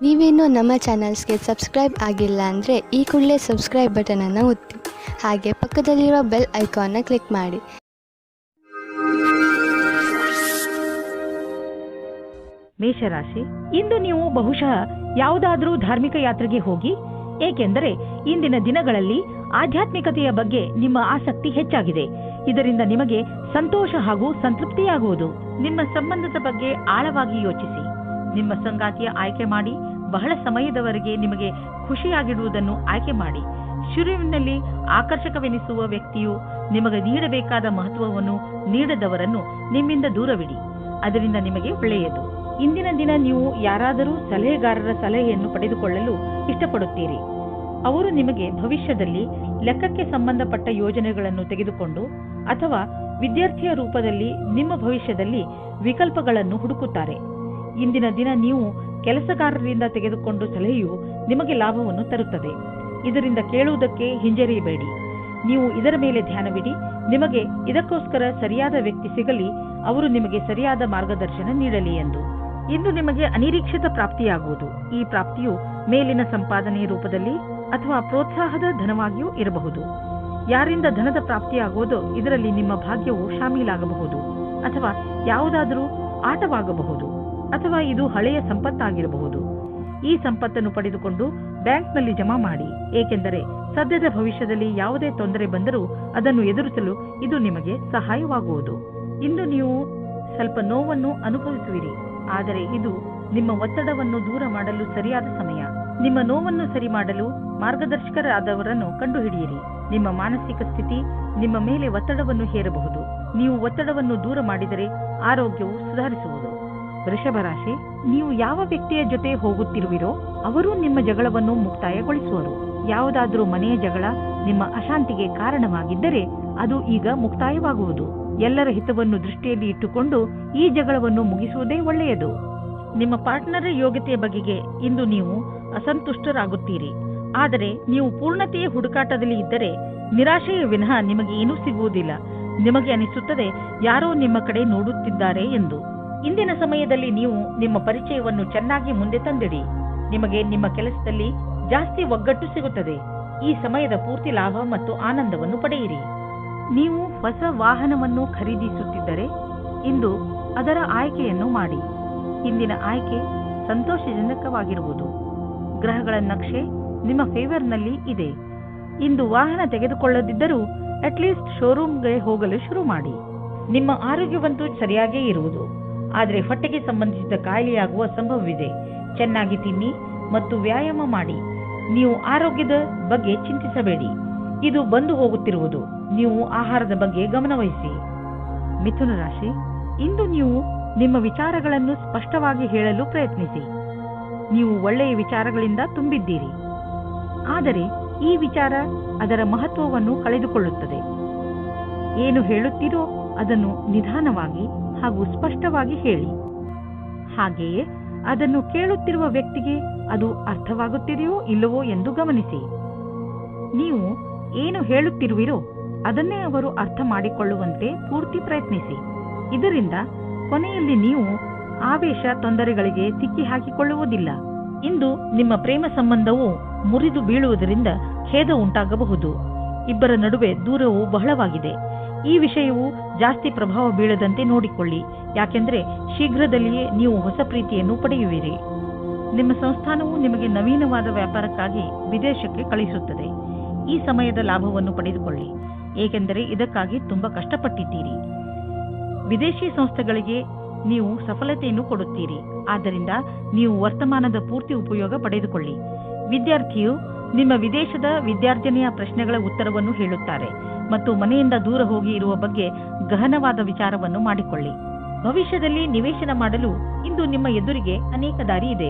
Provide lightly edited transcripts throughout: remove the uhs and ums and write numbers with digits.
ನೀವೇನೂ ನಮ್ಮ ಚಾನಲ್ಸ್ಗೆ ಸಬ್ಸ್ಕ್ರೈಬ್ ಆಗಿಲ್ಲ ಅಂದರೆ ಈ ಕೂಡಲೇ ಸಬ್ಸ್ಕ್ರೈಬ್ ಬಟನನ್ನು ಒತ್ತಿ ಹಾಗೆ ಪಕ್ಕದಲ್ಲಿರುವ ಬೆಲ್ ಐಕಾನ್ನ ಕ್ಲಿಕ್ ಮಾಡಿ. ಮೇಷರಾಶಿ, ಇಂದು ನೀವು ಬಹುಶಃ ಯಾವುದಾದರೂ ಧಾರ್ಮಿಕ ಯಾತ್ರೆಗೆ ಹೋಗಿ, ಏಕೆಂದರೆ ಇಂದಿನ ದಿನಗಳಲ್ಲಿ ಆಧ್ಯಾತ್ಮಿಕತೆಯ ಬಗ್ಗೆ ನಿಮ್ಮ ಆಸಕ್ತಿ ಹೆಚ್ಚಾಗಿದೆ. ಇದರಿಂದ ನಿಮಗೆ ಸಂತೋಷ ಹಾಗೂ ಸಂತೃಪ್ತಿಯಾಗುವುದು. ನಿಮ್ಮ ಸಂಬಂಧದ ಬಗ್ಗೆ ಆಳವಾಗಿ ಯೋಚಿಸಿ. ನಿಮ್ಮ ಸಂಗಾತಿಯ ಆಯ್ಕೆ ಮಾಡಿ. ಬಹಳ ಸಮಯದವರೆಗೆ ನಿಮಗೆ ಖುಷಿಯಾಗಿಡುವುದನ್ನು ಆಯ್ಕೆ ಮಾಡಿ. ಶುರುವಿನಲ್ಲಿ ಆಕರ್ಷಕವೆನಿಸುವ ವ್ಯಕ್ತಿಯು ನಿಮಗೆ ನೀಡಬೇಕಾದ ಮಹತ್ವವನ್ನು ನೀಡದವರನ್ನು ನಿಮ್ಮಿಂದ ದೂರವಿಡಿ. ಅದರಿಂದ ನಿಮಗೆ ಒಳ್ಳೆಯದು. ಇಂದಿನ ದಿನ ನೀವು ಯಾರಾದರೂ ಸಲಹೆಗಾರರ ಸಲಹೆಯನ್ನು ಪಡೆದುಕೊಳ್ಳಲು ಇಷ್ಟಪಡುತ್ತೀರಿ. ಅವರು ನಿಮಗೆ ಭವಿಷ್ಯದಲ್ಲಿ ಲೆಕ್ಕಕ್ಕೆ ಸಂಬಂಧಪಟ್ಟ ಯೋಜನೆಗಳನ್ನು ತೆಗೆದುಕೊಂಡು ಅಥವಾ ವಿದ್ಯಾರ್ಥಿಯ ರೂಪದಲ್ಲಿ ನಿಮ್ಮ ಭವಿಷ್ಯದಲ್ಲಿ ವಿಕಲ್ಪಗಳನ್ನು ಹುಡುಕುತ್ತಾರೆ. ಇಂದಿನ ದಿನ ನೀವು ಕೆಲಸಗಾರರಿಂದ ತೆಗೆದುಕೊಂಡು ಸಲಹೆಯು ನಿಮಗೆ ಲಾಭವನ್ನು ತರುತ್ತದೆ. ಇದರಿಂದ ಕೇಳುವುದಕ್ಕೆ ಹಿಂಜರಿಯಬೇಡಿ. ನೀವು ಇದರ ಮೇಲೆ ಧ್ಯಾನವಿಡಿ. ನಿಮಗೆ ಇದಕ್ಕೋಸ್ಕರ ಸರಿಯಾದ ವ್ಯಕ್ತಿ ಸಿಗಲಿ, ಅವರು ನಿಮಗೆ ಸರಿಯಾದ ಮಾರ್ಗದರ್ಶನ ನೀಡಲಿ ಎಂದು. ಇಂದು ನಿಮಗೆ ಅನಿರೀಕ್ಷಿತ ಪ್ರಾಪ್ತಿಯಾಗುವುದು. ಈ ಪ್ರಾಪ್ತಿಯು ಮೇಲಿನ ಸಂಪಾದನೆಯ ರೂಪದಲ್ಲಿ ಅಥವಾ ಪ್ರೋತ್ಸಾಹದ ಧನವಾಗಿಯೂ ಇರಬಹುದು. ಯಾರಿಂದ ಧನದ ಪ್ರಾಪ್ತಿಯಾಗುವುದೋ ಇದರಲ್ಲಿ ನಿಮ್ಮ ಭಾಗ್ಯವು ಶಾಮೀಲಾಗಬಹುದು, ಅಥವಾ ಯಾವುದಾದರೂ ಆಟವಾಗಬಹುದು, ಅಥವಾ ಇದು ಹಳೆಯ ಸಂಪತ್ತಾಗಿರಬಹುದು. ಈ ಸಂಪತ್ತನ್ನು ಪಡೆದುಕೊಂಡು ಬ್ಯಾಂಕ್ನಲ್ಲಿ ಜಮಾ ಮಾಡಿ, ಏಕೆಂದರೆ ಸದ್ಯದ ಭವಿಷ್ಯದಲ್ಲಿ ಯಾವುದೇ ತೊಂದರೆ ಬಂದರೂ ಅದನ್ನು ಎದುರಿಸಲು ಇದು ನಿಮಗೆ ಸಹಾಯವಾಗುವುದು. ಇಂದು ನೀವು ಸ್ವಲ್ಪ ನೋವನ್ನು ಅನುಭವಿಸುವಿರಿ, ಆದರೆ ಇದು ನಿಮ್ಮ ಒತ್ತಡವನ್ನು ದೂರ ಮಾಡಲು ಸರಿಯಾದ ಸಮಯ. ನಿಮ್ಮ ನೋವನ್ನು ಸರಿ ಮಾಡಲು ಮಾರ್ಗದರ್ಶಕರಾದವರನ್ನು ಕಂಡುಹಿಡಿಯಿರಿ. ನಿಮ್ಮ ಮಾನಸಿಕ ಸ್ಥಿತಿ ನಿಮ್ಮ ಮೇಲೆ ಒತ್ತಡವನ್ನು ಹೇರಬಹುದು. ನೀವು ಒತ್ತಡವನ್ನು ದೂರ ಮಾಡಿದರೆ ಆರೋಗ್ಯವು ಸುಧಾರಿಸುವುದು. ವೃಷಭ ರಾಶಿ, ನೀವು ಯಾವ ವ್ಯಕ್ತಿಯ ಜೊತೆ ಹೋಗುತ್ತಿರುವಿರೋ ಅವರು ನಿಮ್ಮ ಜಗಳವನ್ನು ಮುಕ್ತಾಯಗೊಳಿಸುವರು. ಯಾವುದಾದರೂ ಮನೆಯ ಜಗಳ ನಿಮ್ಮ ಅಶಾಂತಿಗೆ ಕಾರಣವಾಗಿದ್ದರೆ ಅದು ಈಗ ಮುಕ್ತಾಯವಾಗುವುದು. ಎಲ್ಲರ ಹಿತವನ್ನು ದೃಷ್ಟಿಯಲ್ಲಿ ಇಟ್ಟುಕೊಂಡು ಈ ಜಗಳವನ್ನು ಮುಗಿಸುವುದೇ ಒಳ್ಳೆಯದು. ನಿಮ್ಮ ಪಾರ್ಟ್ನರ್ ಯೋಗ್ಯತೆಯ ಬಗೆಗೆ ಇಂದು ನೀವು ಅಸಂತುಷ್ಟರಾಗುತ್ತೀರಿ. ಆದರೆ ನೀವು ಪೂರ್ಣತೆಯ ಹುಡುಕಾಟದಲ್ಲಿ ಇದ್ದರೆ ನಿರಾಶೆಯ ವಿನಃ ನಿಮಗೆ ಏನೂ ಸಿಗುವುದಿಲ್ಲ. ನಿಮಗೆ ಅನಿಸುತ್ತದೆ ಯಾರೋ ನಿಮ್ಮ ಕಡೆ ನೋಡುತ್ತಿದ್ದಾರೆ ಎಂದು. ಇಂದಿನ ಸಮಯದಲ್ಲಿ ನೀವು ನಿಮ್ಮ ಪರಿಚಯವನ್ನು ಚೆನ್ನಾಗಿ ಮುಂದೆ ತಂದಿಡಿ. ನಿಮಗೆ ನಿಮ್ಮ ಕೆಲಸದಲ್ಲಿ ಜಾಸ್ತಿ ಒಗ್ಗಟ್ಟು ಸಿಗುತ್ತದೆ. ಈ ಸಮಯದ ಪೂರ್ತಿ ಲಾಭ ಮತ್ತು ಆನಂದವನ್ನು ಪಡೆಯಿರಿ. ನೀವು ಹೊಸ ವಾಹನವನ್ನು ಖರೀದಿಸುತ್ತಿದ್ದರೆ ಇಂದು ಅದರ ಆಯ್ಕೆಯನ್ನು ಮಾಡಿ. ಇಂದಿನ ಆಯ್ಕೆ ಸಂತೋಷಜನಕವಾಗಿರುವುದು. ಗ್ರಹಗಳ ನಕ್ಷೆ ನಿಮ್ಮ ಫೇವರ್ನಲ್ಲಿ ಇದೆ. ಇಂದು ವಾಹನ ತೆಗೆದುಕೊಳ್ಳದಿದ್ದರೂ ಅಟ್ಲೀಸ್ಟ್ ಶೋರೂಮ್ಗೆ ಹೋಗಲು ಶುರು ಮಾಡಿ. ನಿಮ್ಮ ಆರೋಗ್ಯವಂತೂ ಸರಿಯಾಗೇ ಇರುವುದು, ಆದರೆ ಹೊಟ್ಟೆಗೆ ಸಂಬಂಧಿಸಿದ ಕಾಯಿಲೆಯಾಗುವ ಸಂಭವವಿದೆ. ಚೆನ್ನಾಗಿ ತಿನ್ನಿ ಮತ್ತು ವ್ಯಾಯಾಮ ಮಾಡಿ. ನೀವು ಆರೋಗ್ಯದ ಬಗ್ಗೆ ಚಿಂತಿಸಬೇಡಿ, ಇದು ಬಂದು ಹೋಗುತ್ತಿರುವುದು. ನೀವು ಆಹಾರದ ಬಗ್ಗೆ ಗಮನವಹಿಸಿ. ಮಿಥುನ ರಾಶಿ, ಇಂದು ನೀವು ನಿಮ್ಮ ವಿಚಾರಗಳನ್ನು ಸ್ಪಷ್ಟವಾಗಿ ಹೇಳಲು ಪ್ರಯತ್ನಿಸಿ. ನೀವು ಒಳ್ಳೆಯ ವಿಚಾರಗಳಿಂದ ತುಂಬಿದ್ದೀರಿ, ಆದರೆ ಈ ವಿಚಾರ ಅದರ ಮಹತ್ವವನ್ನು ಕಳೆದುಕೊಳ್ಳುತ್ತದೆ. ಏನು ಹೇಳುತ್ತೀರೋ ಅದನ್ನು ನಿಧಾನವಾಗಿ ಹಾಗೂ ಸ್ಪಷ್ಟವಾಗಿ ಹೇಳಿ. ಹಾಗೆಯೇ ಅದನ್ನು ಕೇಳುತ್ತಿರುವ ವ್ಯಕ್ತಿಗೆ ಅದು ಅರ್ಥವಾಗುತ್ತಿದೆಯೋ ಇಲ್ಲವೋ ಎಂದು ಗಮನಿಸಿ. ನೀವು ಏನು ಹೇಳುತ್ತಿರುವಿರೋ ಅದನ್ನೇ ಅವರು ಅರ್ಥ ಮಾಡಿಕೊಳ್ಳುವಂತೆ ಪೂರ್ತಿ ಪ್ರಯತ್ನಿಸಿ. ಇದರಿಂದ ಕೊನೆಯಲ್ಲಿ ನೀವು ಆವೇಶ ತೊಂದರೆಗಳಿಗೆ ಸಿಕ್ಕಿ ಹಾಕಿಕೊಳ್ಳುವುದಿಲ್ಲ. ಇಂದು ನಿಮ್ಮ ಪ್ರೇಮ ಸಂಬಂಧವು ಮುರಿದು ಬೀಳುವುದರಿಂದ ಖೇದ ಉಂಟಾಗಬಹುದು. ಇಬ್ಬರ ನಡುವೆ ದೂರವು ಬಹಳವಾಗಿದೆ. ಈ ವಿಷಯವು ಜಾಸ್ತಿ ಪ್ರಭಾವ ಬೀಳದಂತೆ ನೋಡಿಕೊಳ್ಳಿ, ಯಾಕೆಂದರೆ ಶೀಘ್ರದಲ್ಲಿಯೇ ನೀವು ಹೊಸ ಪ್ರೀತಿಯನ್ನು ಪಡೆಯುವಿರಿ. ನಿಮ್ಮ ಸಂಸ್ಥಾನವು ನಿಮಗೆ ನವೀನವಾದ ವ್ಯಾಪಾರಕ್ಕಾಗಿ ವಿದೇಶಕ್ಕೆ ಕಳಿಸುತ್ತದೆ. ಈ ಸಮಯದ ಲಾಭವನ್ನು ಪಡೆದುಕೊಳ್ಳಿ, ಏಕೆಂದರೆ ಇದಕ್ಕಾಗಿ ತುಂಬಾ ಕಷ್ಟಪಟ್ಟಿದ್ದೀರಿ. ವಿದೇಶಿ ಸಂಸ್ಥೆಗಳಿಗೆ ನೀವು ಸಫಲತೆಯನ್ನು ಕೊಡುತ್ತೀರಿ, ಆದ್ದರಿಂದ ನೀವು ವರ್ತಮಾನದ ಪೂರ್ತಿ ಉಪಯೋಗ ಪಡೆದುಕೊಳ್ಳಿ. ವಿದ್ಯಾರ್ಥಿಯು ನಿಮ್ಮ ವಿದೇಶದ ವಿದ್ಯಾರ್ಜನೆಯ ಪ್ರಶ್ನೆಗಳ ಉತ್ತರವನ್ನು ಹೇಳುತ್ತಾರೆ ಮತ್ತು ಮನೆಯಿಂದ ದೂರ ಹೋಗಿ ಇರುವ ಬಗ್ಗೆ ಗಹನವಾದ ವಿಚಾರವನ್ನು ಮಾಡಿಕೊಳ್ಳಿ. ಭವಿಷ್ಯದಲ್ಲಿ ನಿವೇಶನ ಮಾಡಲು ಇಂದು ನಿಮ್ಮ ಎದುರಿಗೆ ಅನೇಕ ದಾರಿ ಇದೆ.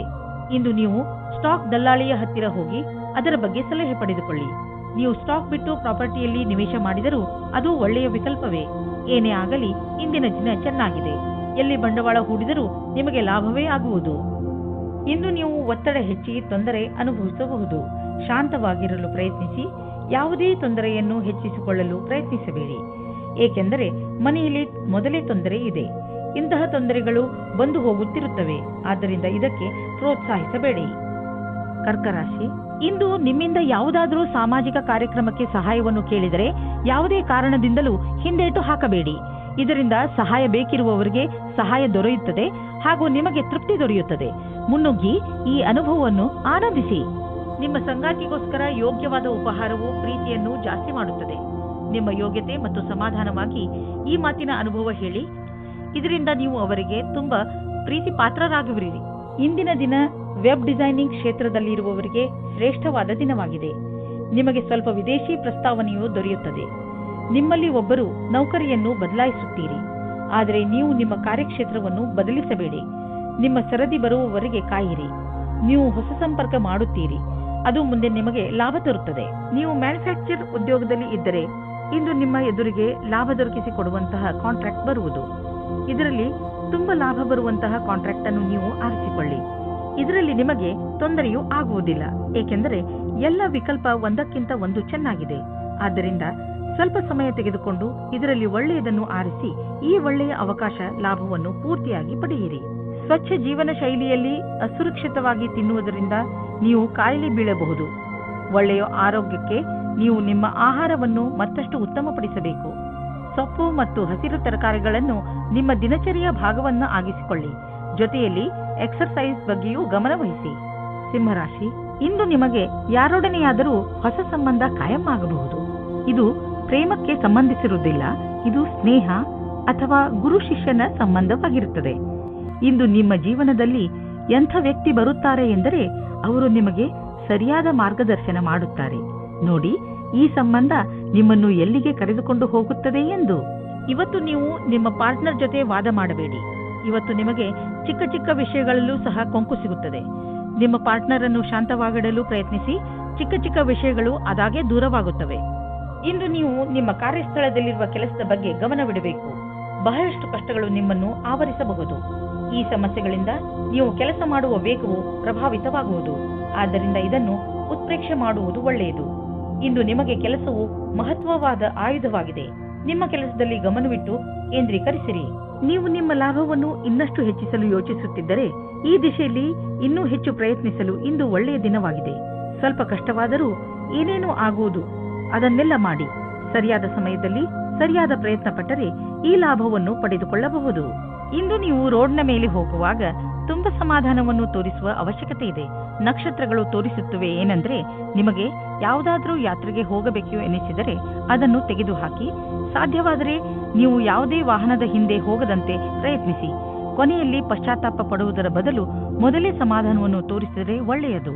ಇಂದು ನೀವು ಸ್ಟಾಕ್ ದಲ್ಲಾಳಿಯ ಹತ್ತಿರ ಹೋಗಿ ಅದರ ಬಗ್ಗೆ ಸಲಹೆ ಪಡೆದುಕೊಳ್ಳಿ. ನೀವು ಸ್ಟಾಕ್ ಬಿಟ್ಟು ಪ್ರಾಪರ್ಟಿಯಲ್ಲಿ ನಿವೇಶ ಮಾಡಿದರೂ ಅದು ಒಳ್ಳೆಯ ವಿಕಲ್ಪವೇ. ಏನೇ ಆಗಲಿ ಇಂದಿನ ದಿನ ಚೆನ್ನಾಗಿದೆ. ಎಲ್ಲಿ ಬಂಡವಾಳ ಹೂಡಿದರೂ ನಿಮಗೆ ಲಾಭವೇ ಆಗುವುದು. ಇಂದು ನೀವು ಒತ್ತಡ ಹೆಚ್ಚಿ ತೊಂದರೆ ಅನುಭವಿಸಬಹುದು. ಶಾಂತವಾಗಿರಲು ಪ್ರಯತ್ನಿಸಿ. ಯಾವುದೇ ತೊಂದರೆಯನ್ನು ಹೆಚ್ಚಿಸಿಕೊಳ್ಳಲು ಪ್ರಯತ್ನಿಸಬೇಡಿ, ಏಕೆಂದರೆ ಮನೆಯಲ್ಲಿ ಮೊದಲೇ ತೊಂದರೆ ಇದೆ. ಇಂತಹ ತೊಂದರೆಗಳು ಬಂದು ಹೋಗುತ್ತಿರುತ್ತವೆ. ಆದ್ದರಿಂದ ಇದಕ್ಕೆ ಪ್ರೋತ್ಸಾಹಿಸಬೇಡಿ. ಕರ್ಕರಾಶಿ, ಇಂದು ನಿಮ್ಮಿಂದ ಯಾವುದಾದರೂ ಸಾಮಾಜಿಕ ಕಾರ್ಯಕ್ರಮಕ್ಕೆ ಸಹಾಯವನ್ನು ಕೇಳಿದರೆ ಯಾವುದೇ ಕಾರಣದಿಂದಲೂ ಹಿಂದೇಟು ಹಾಕಬೇಡಿ. ಇದರಿಂದ ಸಹಾಯ ಬೇಕಿರುವವರಿಗೆ ಸಹಾಯ ದೊರೆಯುತ್ತದೆ ಹಾಗೂ ನಿಮಗೆ ತೃಪ್ತಿ ದೊರೆಯುತ್ತದೆ. ಮುನ್ನುಗ್ಗಿ ಈ ಅನುಭವವನ್ನು ಆನಂದಿಸಿ. ನಿಮ್ಮ ಸಂಗಾತಿಗೋಸ್ಕರ ಯೋಗ್ಯವಾದ ಉಪಹಾರವು ಪ್ರೀತಿಯನ್ನು ಜಾಸ್ತಿ ಮಾಡುತ್ತದೆ. ನಿಮ್ಮ ಯೋಗ್ಯತೆ ಮತ್ತು ಸಮಾಧಾನವಾಗಿ ಈ ಮಾತಿನ ಅನುಭವ ಹೇಳಿ. ಇದರಿಂದ ನೀವು ಅವರಿಗೆ ತುಂಬಾ ಪ್ರೀತಿ ಪಾತ್ರರಾಗುವಿರಿ. ಇಂದಿನ ದಿನ ವೆಬ್ ಡಿಸೈನಿಂಗ್ ಕ್ಷೇತ್ರದಲ್ಲಿರುವವರಿಗೆ ಶ್ರೇಷ್ಠವಾದ ದಿನವಾಗಿದೆ. ನಿಮಗೆ ಸ್ವಲ್ಪ ವಿದೇಶಿ ಪ್ರಸ್ತಾವನೆಯು ದೊರೆಯುತ್ತದೆ. ನಿಮ್ಮಲ್ಲಿ ಒಬ್ಬರು ನೌಕರಿಯನ್ನು ಬದಲಾಯಿಸುತ್ತೀರಿ. ಆದರೆ ನೀವು ನಿಮ್ಮ ಕಾರ್ಯಕ್ಷೇತ್ರವನ್ನು ಬದಲಿಸಬೇಡಿ. ನಿಮ್ಮ ಸರದಿ ಬರುವವರೆಗೆ ಕಾಯಿರಿ. ನೀವು ಹೊಸ ಸಂಪರ್ಕ ಮಾಡುತ್ತೀರಿ. ಅದು ಮುಂದೆ ನಿಮಗೆ ಲಾಭ ತರುತ್ತದೆ. ನೀವು ಮ್ಯಾನುಫ್ಯಾಕ್ಚರ್ ಉದ್ಯೋಗದಲ್ಲಿ ಇದ್ದರೆ ಇಂದು ನಿಮ್ಮ ಎದುರಿಗೆ ಲಾಭ ದೊರಕಿಸಿಕೊಡುವಂತಹ ಕಾಂಟ್ರಾಕ್ಟ್ ಬರುವುದು. ಇದರಲ್ಲಿ ತುಂಬಾ ಲಾಭ ಬರುವಂತಹ ಕಾಂಟ್ರಾಕ್ಟ್ ಅನ್ನು ನೀವು ಆರಿಸಿಕೊಳ್ಳಿ. ಇದರಲ್ಲಿ ನಿಮಗೆ ತೊಂದರೆಯೂ ಆಗುವುದಿಲ್ಲ, ಏಕೆಂದರೆ ಎಲ್ಲ ವಿಕಲ್ಪ ಒಂದಕ್ಕಿಂತ ಒಂದು ಚೆನ್ನಾಗಿದೆ. ಆದ್ದರಿಂದ ಸ್ವಲ್ಪ ಸಮಯ ತೆಗೆದುಕೊಂಡು ಇದರಲ್ಲಿ ಒಳ್ಳೆಯದನ್ನು ಆರಿಸಿ ಈ ಒಳ್ಳೆಯ ಅವಕಾಶ ಲಾಭವನ್ನು ಪೂರ್ತಿಯಾಗಿ ಪಡೆಯಿರಿ. ಸ್ವಚ್ಛ ಜೀವನ ಶೈಲಿಯಲ್ಲಿ ಅಸುರಕ್ಷಿತವಾಗಿ ತಿನ್ನುವುದರಿಂದ ನೀವು ಕಾಯಿಲೆ ಬೀಳಬಹುದು. ಒಳ್ಳೆಯ ಆರೋಗ್ಯಕ್ಕೆ ನೀವು ನಿಮ್ಮ ಆಹಾರವನ್ನು ಮತ್ತಷ್ಟು ಉತ್ತಮಪಡಿಸಬೇಕು. ಸೊಪ್ಪು ಮತ್ತು ಹಸಿರು ತರಕಾರಿಗಳನ್ನು ನಿಮ್ಮ ದಿನಚರಿಯ ಭಾಗವನ್ನು ಆಗಿಸಿಕೊಳ್ಳಿ. ಜೊತೆಯಲ್ಲಿ ಎಕ್ಸರ್ಸೈಸ್ ಬಗ್ಗೆಯೂ ಗಮನವಹಿಸಿ. ಸಿಂಹರಾಶಿ, ಇಂದು ನಿಮಗೆ ಯಾರೊಡನೆಯಾದರೂ ಹೊಸ ಸಂಬಂಧ ಕಾಯಂ ಆಗಬಹುದು. ಇದು ಪ್ರೇಮಕ್ಕೆ ಸಂಬಂಧಿಸಿರುವುದಿಲ್ಲ. ಇದು ಸ್ನೇಹ ಅಥವಾ ಗುರು ಶಿಷ್ಯನ ಸಂಬಂಧವಾಗಿರುತ್ತದೆ. ಇಂದು ನಿಮ್ಮ ಜೀವನದಲ್ಲಿ ಎಂಥ ವ್ಯಕ್ತಿ ಬರುತ್ತಾರೆ ಎಂದರೆ ಅವರು ನಿಮಗೆ ಸರಿಯಾದ ಮಾರ್ಗದರ್ಶನ ಮಾಡುತ್ತಾರೆ. ನೋಡಿ, ಈ ಸಂಬಂಧ ನಿಮ್ಮನ್ನು ಎಲ್ಲಿಗೆ ಕರೆದುಕೊಂಡು ಹೋಗುತ್ತದೆ ಎಂದು. ಇವತ್ತು ನೀವು ನಿಮ್ಮ ಪಾರ್ಟ್ನರ್ ಜೊತೆ ವಾದ ಮಾಡಬೇಡಿ. ಇವತ್ತು ನಿಮಗೆ ಚಿಕ್ಕ ಚಿಕ್ಕ ವಿಷಯಗಳಲ್ಲೂ ಸಹ ಕೊಂಕು ಸಿಗುತ್ತದೆ. ನಿಮ್ಮ ಪಾರ್ಟ್ನರ್ ಅನ್ನು ಶಾಂತವಾಗಿಡಲು ಪ್ರಯತ್ನಿಸಿ. ಚಿಕ್ಕ ಚಿಕ್ಕ ವಿಷಯಗಳು ಅದಾಗೆ ದೂರವಾಗುತ್ತವೆ. ಇಂದು ನೀವು ನಿಮ್ಮ ಕಾರ್ಯಸ್ಥಳದಲ್ಲಿರುವ ಕೆಲಸದ ಬಗ್ಗೆ ಗಮನವಿಡಬೇಕು. ಬಹಳಷ್ಟು ಕಷ್ಟಗಳು ನಿಮ್ಮನ್ನು ಆವರಿಸಬಹುದು. ಈ ಸಮಸ್ಯೆಗಳಿಂದ ನೀವು ಕೆಲಸ ಮಾಡುವ ವೇಗವು ಪ್ರಭಾವಿತವಾಗುವುದು. ಆದ್ದರಿಂದ ಇದನ್ನು ಉತ್ಪ್ರೇಕ್ಷೆ ಮಾಡುವುದು ಒಳ್ಳೆಯದು. ಇಂದು ನಿಮಗೆ ಕೆಲಸವು ಮಹತ್ವವಾದ ಆಯುಧವಾಗಿದೆ. ನಿಮ್ಮ ಕೆಲಸದಲ್ಲಿ ಗಮನವಿಟ್ಟು ಕೇಂದ್ರೀಕರಿಸಿರಿ. ನೀವು ನಿಮ್ಮ ಲಾಭವನ್ನು ಇನ್ನಷ್ಟು ಹೆಚ್ಚಿಸಲು ಯೋಚಿಸುತ್ತಿದ್ದರೆ ಈ ದಿಶೆಯಲ್ಲಿ ಇನ್ನೂ ಹೆಚ್ಚು ಪ್ರಯತ್ನಿಸಲು ಇಂದು ಒಳ್ಳೆಯ ದಿನವಾಗಿದೆ. ಸ್ವಲ್ಪ ಕಷ್ಟವಾದರೂ ಏನೇನೂ ಆಗುವುದು, ಅದನ್ನೆಲ್ಲ ಮಾಡಿ ಸರಿಯಾದ ಸಮಯದಲ್ಲಿ ಸರಿಯಾದ ಪ್ರಯತ್ನ ಪಟ್ಟರೆ ಈ ಲಾಭವನ್ನು ಪಡೆದುಕೊಳ್ಳಬಹುದು. ಇಂದು ನೀವು ರೋಡ್ನ ಮೇಲೆ ಹೋಗುವಾಗ ತುಂಬಾ ಸಮಾಧಾನವನ್ನು ತೋರಿಸುವ ಅವಶ್ಯಕತೆ ಇದೆ. ನಕ್ಷತ್ರಗಳು ತೋರಿಸುತ್ತವೆ ಏನಂದ್ರೆ, ನಿಮಗೆ ಯಾವುದಾದ್ರೂ ಯಾತ್ರೆಗೆ ಹೋಗಬೇಕು ಎನಿಸಿದರೆ ಅದನ್ನು ತೆಗೆದುಹಾಕಿ. ಸಾಧ್ಯವಾದರೆ ನೀವು ಯಾವುದೇ ವಾಹನದ ಹಿಂದೆ ಹೋಗದಂತೆ ಪ್ರಯತ್ನಿಸಿ. ಕೊನೆಯಲ್ಲಿ ಪಶ್ಚಾತ್ತಾಪ ಪಡುವುದರ ಬದಲು ಮೊದಲೇ ಸಮಾಧಾನವನ್ನು ತೋರಿಸಿದರೆ ಒಳ್ಳೆಯದು.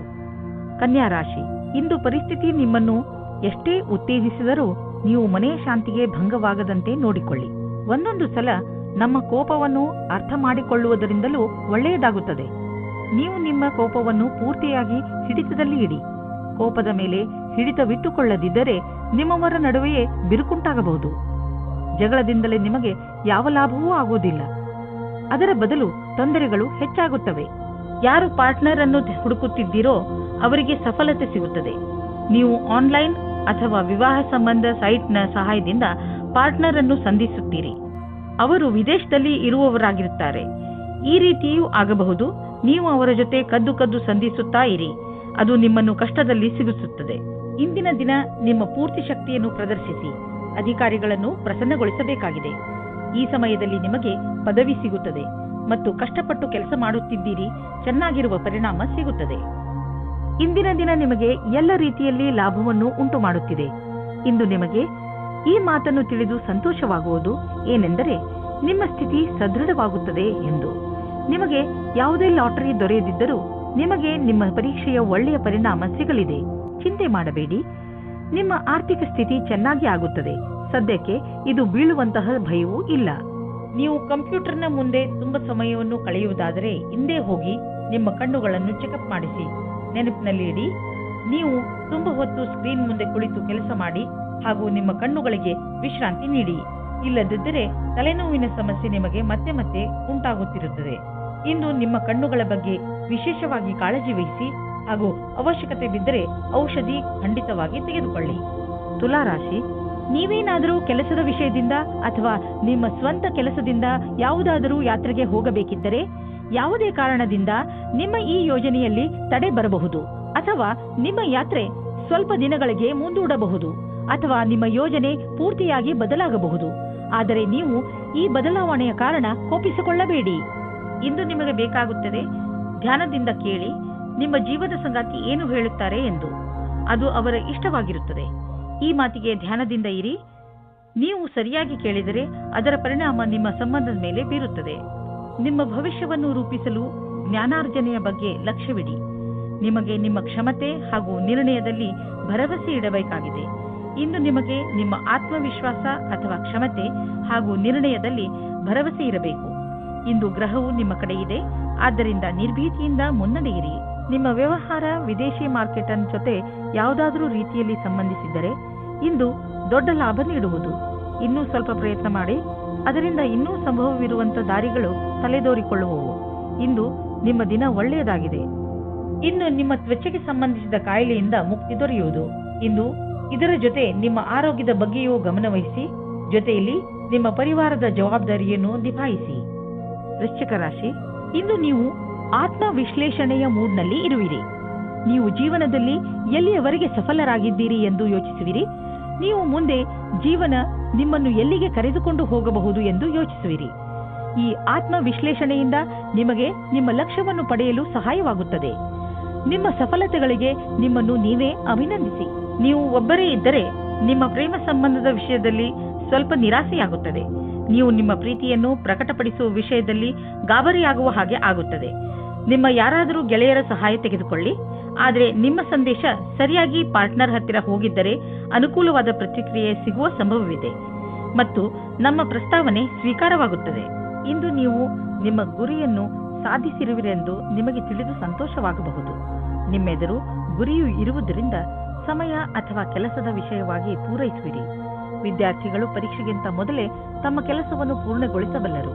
ಕನ್ಯಾ ರಾಶಿ, ಇಂದು ಪರಿಸ್ಥಿತಿ ನಿಮ್ಮನ್ನು ಎಷ್ಟೇ ಉತ್ತೇಜಿಸಿದರೂ ನೀವು ಮನೆಯ ಶಾಂತಿಗೆ ಭಂಗವಾಗದಂತೆ ನೋಡಿಕೊಳ್ಳಿ. ಒಂದೊಂದು ಸಲ ನಮ್ಮ ಕೋಪವನ್ನು ಅರ್ಥ ಮಾಡಿಕೊಳ್ಳುವುದರಿಂದಲೂ ಒಳ್ಳೆಯದಾಗುತ್ತದೆ. ನೀವು ನಿಮ್ಮ ಕೋಪವನ್ನು ಪೂರ್ತಿಯಾಗಿ ಹಿಡಿತದಲ್ಲಿ ಇಡಿ. ಕೋಪದ ಮೇಲೆ ಹಿಡಿತವಿಟ್ಟುಕೊಳ್ಳದಿದ್ದರೆ ನಿಮ್ಮವರ ನಡುವೆಯೇ ಬಿರುಕುಂಟಾಗಬಹುದು. ಜಗಳದಿಂದಲೇ ನಿಮಗೆ ಯಾವ ಲಾಭವೂ ಆಗುವುದಿಲ್ಲ. ಅದರ ಬದಲು ತೊಂದರೆಗಳು ಹೆಚ್ಚಾಗುತ್ತವೆ. ಯಾರು ಪಾರ್ಟ್ನರ್ ಅನ್ನು ಹುಡುಕುತ್ತಿದ್ದೀರೋ ಅವರಿಗೆ ಸಫಲತೆ ಸಿಗುತ್ತದೆ. ನೀವು ಆನ್ಲೈನ್ ಅಥವಾ ವಿವಾಹ ಸಂಬಂಧ ಸೈಟ್ನ ಸಹಾಯದಿಂದ ಪಾರ್ಟ್ನರ್ ಅನ್ನು ಸಂಧಿಸುತ್ತೀರಿ. ಅವರು ವಿದೇಶದಲ್ಲಿ ಇರುವವರಾಗಿರುತ್ತಾರೆ. ಈ ರೀತಿಯೂ ಆಗಬಹುದು. ನೀವು ಅವರ ಜೊತೆ ಕದ್ದು ಕದ್ದು ಸಂಧಿಸುತ್ತಾ ಇರಿ. ಅದು ನಿಮ್ಮನ್ನು ಕಷ್ಟದಲ್ಲಿ ಸಿಗಿಸುತ್ತದೆ. ಇಂದಿನ ದಿನ ನಿಮ್ಮ ಪೂರ್ತಿ ಶಕ್ತಿಯನ್ನು ಪ್ರದರ್ಶಿಸಿ. ಅಧಿಕಾರಿಗಳನ್ನು ಪ್ರಸನ್ನಗೊಳಿಸಬೇಕಾಗಿದೆ. ಈ ಸಮಯದಲ್ಲಿ ನಿಮಗೆ ಪದವಿ ಸಿಗುತ್ತದೆ ಮತ್ತು ಕಷ್ಟಪಟ್ಟು ಕೆಲಸ ಮಾಡುತ್ತಿದ್ದೀರಿ. ಚೆನ್ನಾಗಿರುವ ಪರಿಣಾಮ ಸಿಗುತ್ತದೆ. ಇಂದಿನ ದಿನ ನಿಮಗೆ ಎಲ್ಲ ರೀತಿಯಲ್ಲಿ ಲಾಭವನ್ನು ಉಂಟು ಮಾಡುತ್ತಿದೆ. ಇಂದು ನಿಮಗೆ ಈ ಮಾತನ್ನು ತಿಳಿದು ಸಂತೋಷವಾಗುವುದು ಏನೆಂದರೆ, ನಿಮ್ಮ ಸ್ಥಿತಿ ಸದೃಢವಾಗುತ್ತದೆ ಎಂದು. ನಿಮಗೆ ಯಾವುದೇ ಲಾಟರಿ ದೊರೆಯದಿದ್ದರೂ ನಿಮಗೆ ನಿಮ್ಮ ಪರೀಕ್ಷೆಯ ಒಳ್ಳೆಯ ಪರಿಣಾಮ ಸಿಗಲಿದೆ. ಚಿಂತೆ ಮಾಡಬೇಡಿ. ನಿಮ್ಮ ಆರ್ಥಿಕ ಸ್ಥಿತಿ ಚೆನ್ನಾಗಿ ಆಗುತ್ತದೆ. ಸದ್ಯಕ್ಕೆ ಇದು ಬೀಳುವಂತಹ ಭಯವೂ ಇಲ್ಲ. ನೀವು ಕಂಪ್ಯೂಟರ್ನ ಮುಂದೆ ತುಂಬಾ ಸಮಯವನ್ನು ಕಳೆಯುವುದಾದರೆ ಹಿಂದೆ ಹೋಗಿ ನಿಮ್ಮ ಕಣ್ಣುಗಳನ್ನು ಚೆಕಪ್ ಮಾಡಿಸಿ. ನೆನಪಿನಲ್ಲಿ ಇಡಿ, ನೀವು ತುಂಬಾ ಹೊತ್ತು ಸ್ಕ್ರೀನ್ ಮುಂದೆ ಕುಳಿತು ಕೆಲಸ ಮಾಡಿ ಹಾಗೂ ನಿಮ್ಮ ಕಣ್ಣುಗಳಿಗೆ ವಿಶ್ರಾಂತಿ ನೀಡಿ. ಇಲ್ಲದಿದ್ದರೆ ತಲೆನೋವಿನ ಸಮಸ್ಯೆ ನಿಮಗೆ ಮತ್ತೆ ಮತ್ತೆ ಉಂಟಾಗುತ್ತಿರುತ್ತದೆ. ಇಂದು ನಿಮ್ಮ ಕಣ್ಣುಗಳ ಬಗ್ಗೆ ವಿಶೇಷವಾಗಿ ಕಾಳಜಿ ವಹಿಸಿ ಹಾಗೂ ಅವಶ್ಯಕತೆ ಬಿದ್ದರೆ ಔಷಧಿ ಖಂಡಿತವಾಗಿ ತೆಗೆದುಕೊಳ್ಳಿ. ತುಲಾರಾಶಿ, ನೀವೇನಾದರೂ ಕೆಲಸದ ವಿಷಯದಿಂದ ಅಥವಾ ನಿಮ್ಮ ಸ್ವಂತ ಕೆಲಸದಿಂದ ಯಾವುದಾದರೂ ಯಾತ್ರೆಗೆ ಹೋಗಬೇಕಿದ್ದರೆ ಯಾವುದೇ ಕಾರಣದಿಂದ ನಿಮ್ಮ ಈ ಯೋಜನೆಯಲ್ಲಿ ತಡೆ ಬರಬಹುದು ಅಥವಾ ನಿಮ್ಮ ಯಾತ್ರೆ ಸ್ವಲ್ಪ ದಿನಗಳಿಗೆ ಮುಂದೂಡಬಹುದು ಅಥವಾ ನಿಮ್ಮ ಯೋಜನೆ ಪೂರ್ತಿಯಾಗಿ ಬದಲಾಗಬಹುದು. ಆದರೆ ನೀವು ಈ ಬದಲಾವಣೆಯ ಕಾರಣ ಕೋಪಿಸಿಕೊಳ್ಳಬೇಡಿ. ಇಂದು ನಿಮಗೆ ಬೇಕಾಗುತ್ತದೆ ಧ್ಯಾನದಿಂದ ಕೇಳಿ ನಿಮ್ಮ ಜೀವದ ಸಂಗಾತಿ ಏನು ಹೇಳುತ್ತಾರೆ ಎಂದು. ಅದು ಅವರ ಇಷ್ಟವಾಗಿರುತ್ತದೆ. ಈ ಮಾತಿಗೆ ಧ್ಯಾನದಿಂದ ಇರಿ. ನೀವು ಸರಿಯಾಗಿ ಕೇಳಿದರೆ ಅದರ ಪರಿಣಾಮ ನಿಮ್ಮ ಸಂಬಂಧದ ಮೇಲೆ ಬೀರುತ್ತದೆ. ನಿಮ್ಮ ಭವಿಷ್ಯವನ್ನು ರೂಪಿಸಲು ಜ್ಞಾನಾರ್ಜನೆಯ ಬಗ್ಗೆ ಲಕ್ಷ್ಯವಿಡಿ. ನಿಮಗೆ ನಿಮ್ಮ ಕ್ಷಮತೆ ಹಾಗೂ ನಿರ್ಣಯದಲ್ಲಿ ಭರವಸೆ ಇಡಬೇಕಾಗಿದೆ. ಇಂದು ನಿಮಗೆ ನಿಮ್ಮ ಆತ್ಮವಿಶ್ವಾಸ ಅಥವಾ ಕ್ಷಮತೆ ಹಾಗೂ ನಿರ್ಣಯದಲ್ಲಿ ಭರವಸೆ ಇರಬೇಕು. ಇಂದು ಗ್ರಹವು ನಿಮ್ಮ ಕಡೆ ಇದೆ, ಆದ್ದರಿಂದ ನಿರ್ಭೀತಿಯಿಂದ ಮುನ್ನಡೆಯಿರಿ. ನಿಮ್ಮ ವ್ಯವಹಾರ ವಿದೇಶಿ ಮಾರ್ಕೆಟ್ ಜೊತೆ ಯಾವುದಾದರೂ ರೀತಿಯಲ್ಲಿ ಸಂಬಂಧಿಸಿದ್ದರೆ ಇಂದು ದೊಡ್ಡ ಲಾಭ ನೀಡುವುದು. ಇನ್ನೂ ಸ್ವಲ್ಪ ಪ್ರಯತ್ನ ಮಾಡಿ, ಅದರಿಂದ ಇನ್ನೂ ಸಂಭವವಿರುವಂಥ ದಾರಿಗಳು ತಲೆದೋರಿಕೊಳ್ಳುವವು. ಇಂದು ನಿಮ್ಮ ದಿನ ಒಳ್ಳೆಯದಾಗಿದೆ. ಇನ್ನು ನಿಮ್ಮ ತ್ವಚೆಗೆ ಸಂಬಂಧಿಸಿದ ಕಾಯಿಲೆಯಿಂದ ಮುಕ್ತಿ ದೊರೆಯುವುದು. ಇಂದು ಇದರ ಜೊತೆ ನಿಮ್ಮ ಆರೋಗ್ಯದ ಬಗ್ಗೆಯೂ ಗಮನವಹಿಸಿ, ಜೊತೆಯಲ್ಲಿ ನಿಮ್ಮ ಪರಿವಾರದ ಜವಾಬ್ದಾರಿಯನ್ನು ನಿಭಾಯಿಸಿ. ವೃಶ್ಚಿಕ ರಾಶಿ, ಇಂದು ನೀವು ಆತ್ಮ ವಿಶ್ಲೇಷಣೆಯ ಮೂಡ್ನಲ್ಲಿ ಇರುವಿರಿ. ನೀವು ಜೀವನದಲ್ಲಿ ಎಲ್ಲಿಯವರೆಗೆ ಸಫಲರಾಗಿದ್ದೀರಿ ಎಂದು ಯೋಚಿಸುವಿರಿ. ನೀವು ಮುಂದೆ ಜೀವನ ನಿಮ್ಮನ್ನು ಎಲ್ಲಿಗೆ ಕರೆದುಕೊಂಡು ಹೋಗಬಹುದು ಎಂದು ಯೋಚಿಸುವಿರಿ. ಈ ಆತ್ಮ ವಿಶ್ಲೇಷಣೆಯಿಂದ ನಿಮಗೆ ನಿಮ್ಮ ಲಕ್ಷ್ಯವನ್ನು ಪಡೆಯಲು ಸಹಾಯವಾಗುತ್ತದೆ. ನಿಮ್ಮ ಸಫಲತೆಗಳಿಗೆ ನಿಮ್ಮನ್ನು ನೀವೇ ಅಭಿನಂದಿಸಿ. ನೀವು ಒಬ್ಬರೇ ಇದ್ದರೆ ನಿಮ್ಮ ಪ್ರೇಮ ಸಂಬಂಧದ ವಿಷಯದಲ್ಲಿ ಸ್ವಲ್ಪ ನಿರಾಸೆಯಾಗುತ್ತದೆ. ನೀವು ನಿಮ್ಮ ಪ್ರೀತಿಯನ್ನು ಪ್ರಕಟಪಡಿಸುವ ವಿಷಯದಲ್ಲಿ ಗಾಬರಿಯಾಗುವ ಹಾಗೆ ಆಗುತ್ತದೆ. ನಿಮ್ಮ ಯಾರಾದರೂ ಗೆಳೆಯರ ಸಹಾಯ ತೆಗೆದುಕೊಳ್ಳಿ. ಆದರೆ ನಿಮ್ಮ ಸಂದೇಶ ಸರಿಯಾಗಿ ಪಾರ್ಟ್ನರ್ ಹತ್ತಿರ ಹೋಗಿದ್ದರೆ ಅನುಕೂಲವಾದ ಪ್ರತಿಕ್ರಿಯೆ ಸಿಗುವ ಸಂಭವವಿದೆ ಮತ್ತು ನಮ್ಮ ಪ್ರಸ್ತಾವನೆ ಸ್ವೀಕಾರವಾಗುತ್ತದೆ. ಇಂದು ನೀವು ನಿಮ್ಮ ಗುರಿಯನ್ನು ಸಾಧಿಸಿರುವಿರೆಂದು ನಿಮಗೆ ತಿಳಿದು ಸಂತೋಷವಾಗಬಹುದು. ನಿಮ್ಮೆದುರು ಗುರಿಯು ಇರುವುದರಿಂದ ಸಮಯ ಅಥವಾ ಕೆಲಸದ ವಿಷಯವಾಗಿ ಪೂರೈಸುವಿರಿ. ವಿದ್ಯಾರ್ಥಿಗಳು ಪರೀಕ್ಷೆಗಿಂತ ಮೊದಲೇ ತಮ್ಮ ಕೆಲಸವನ್ನು ಪೂರ್ಣಗೊಳಿಸಬಲ್ಲರು.